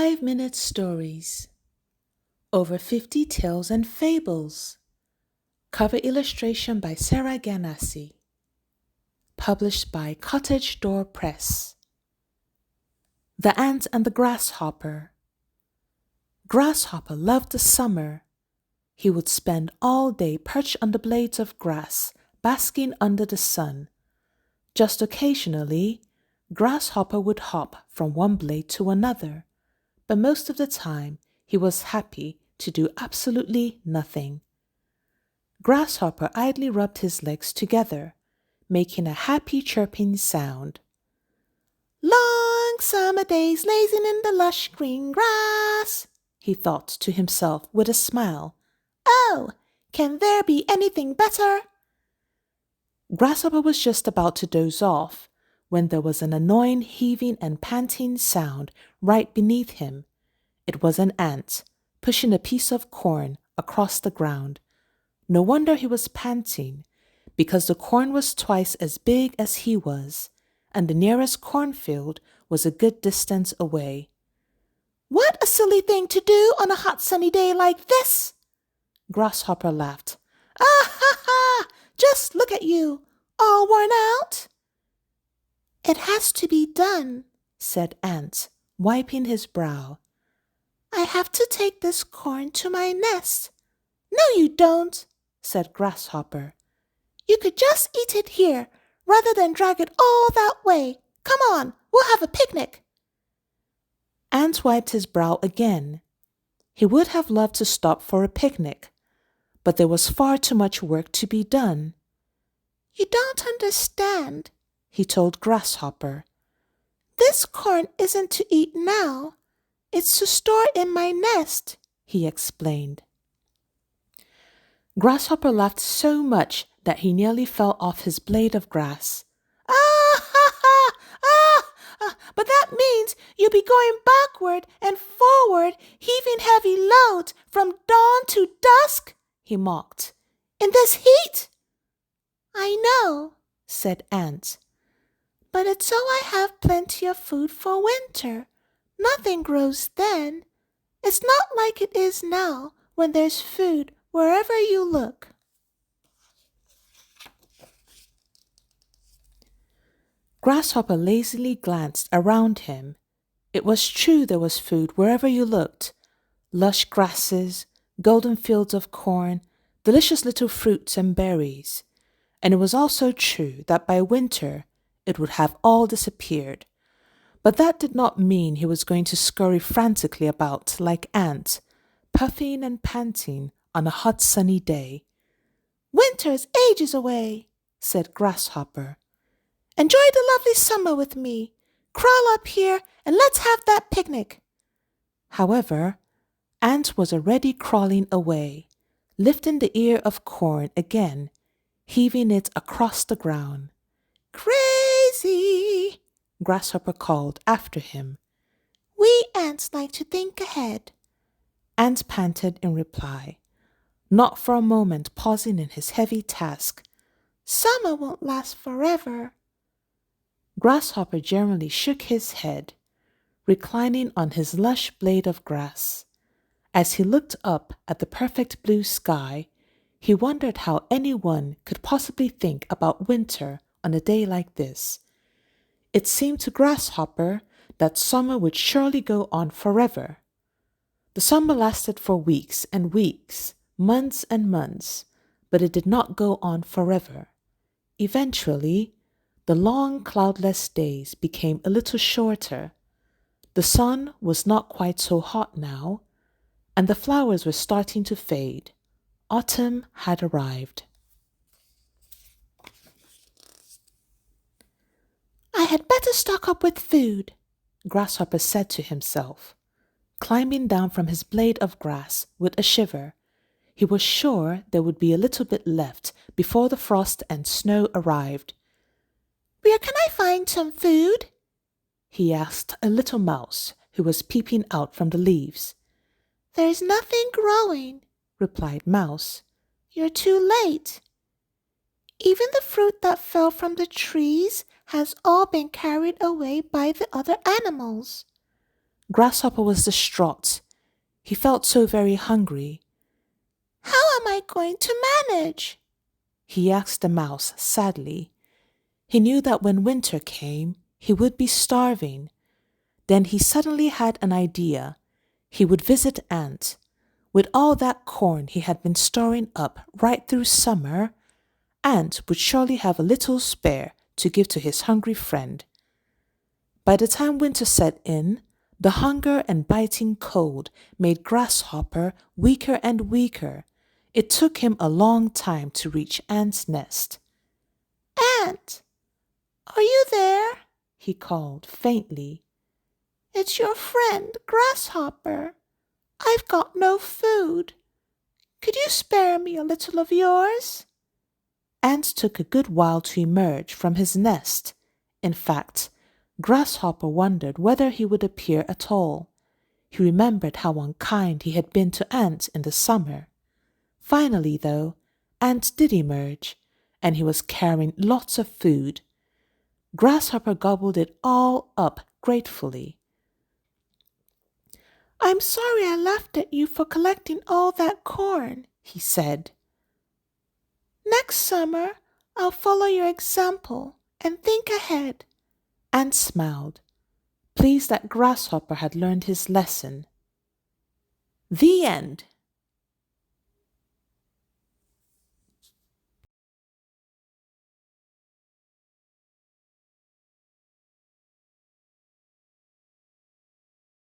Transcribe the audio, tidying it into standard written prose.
5-minute stories. Over 50 tales and fables. Cover illustration by Sara Gianassi. Published by Cottage Press. The Ant and the Grasshopper. Grasshopper loved the summer. He would spend all day perched on the blades of grass, basking under the sun. Just occasionally, Grasshopper would hop from one blade to another, but most of the time he was happy to do absolutely nothing. Grasshopper idly rubbed his legs together, making a happy chirping sound. Long summer days lazing in the lush green grass, he thought to himself with a smile. Oh, can there be anything better? Grasshopper was just about to doze off when there was an annoying heaving and panting sound right beneath him. It was an ant pushing a piece of corn across the ground. No wonder he was panting, because the corn was twice as big as he was, and the nearest cornfield was a good distance away. What a silly thing to do on a hot sunny day like this! Grasshopper laughed. Ah ha ha! Just look at you, all worn out. It has to be done, said Ant, wiping his brow. I have to take this corn to my nest. No, you don't, said Grasshopper. You could just eat it here, rather than drag it all that way. Come on, we'll have a picnic. Ant wiped his brow again. He would have loved to stop for a picnic, but there was far too much work to be done. You don't understand, he told Grasshopper. This corn isn't to eat now. It's to store in my nest, he explained. Grasshopper laughed so much that he nearly fell off his blade of grass. Ah ha ha! But that means you'll be going backward and forward, heaving heavy loads from dawn to dusk, he mocked. In this heat? I know, said Ant. But it's so I have plenty of food for winter. Nothing grows then. It's not like it is now when there's food wherever you look. Grasshopper lazily glanced around him. It was true there was food wherever you looked. Lush grasses, golden fields of corn, delicious little fruits and berries. And it was also true that by winter it would have all disappeared. But that did not mean he was going to scurry frantically about like Ant, puffing and panting on a hot sunny day. Winter is ages away, said Grasshopper. Enjoy the lovely summer with me. Crawl up here and let's have that picnic. However, Ant was already crawling away, lifting the ear of corn again, heaving it across the ground. Crazy! Grasshopper called after him. We ants like to think ahead. Ant panted in reply, not for a moment pausing in his heavy task. Summer won't last forever. Grasshopper generally shook his head, reclining on his lush blade of grass. As he looked up at the perfect blue sky, he wondered how anyone could possibly think about winter on a day like this. It seemed to Grasshopper that summer would surely go on forever. The summer lasted for weeks and weeks, months and months, but it did not go on forever. Eventually, the long cloudless days became a little shorter. The sun was not quite so hot now, and the flowers were starting to fade. Autumn had arrived. I had better stock up with food, Grasshopper said to himself, climbing down from his blade of grass with a shiver. He was sure there would be a little bit left before the frost and snow arrived. Where can I find some food? He asked a little mouse who was peeping out from the leaves. There's nothing growing, replied Mouse. You're too late. Even the fruit that fell from the trees has all been carried away by the other animals. Grasshopper was distraught. He felt so very hungry. "How am I going to manage?" he asked the mouse sadly. He knew that when winter came, he would be starving. Then he suddenly had an idea. He would visit Ant. With all that corn he had been storing up right through summer, Ant would surely have a little spare to give to his hungry friend. By the time winter set in, the hunger and biting cold made Grasshopper weaker and weaker. It took him a long time to reach Ant's nest. "Ant, are you there?" he called faintly. "It's your friend, Grasshopper. I've got no food. Could you spare me a little of yours?" Ant took a good while to emerge from his nest. In fact, Grasshopper wondered whether he would appear at all. He remembered how unkind he had been to Ant in the summer. Finally, though, Ant did emerge, and he was carrying lots of food. Grasshopper gobbled it all up gratefully. "I'm sorry I laughed at you for collecting all that corn," he said. "Next summer, I'll follow your example and think ahead." Ant smiled, pleased that Grasshopper had learned his lesson. The end.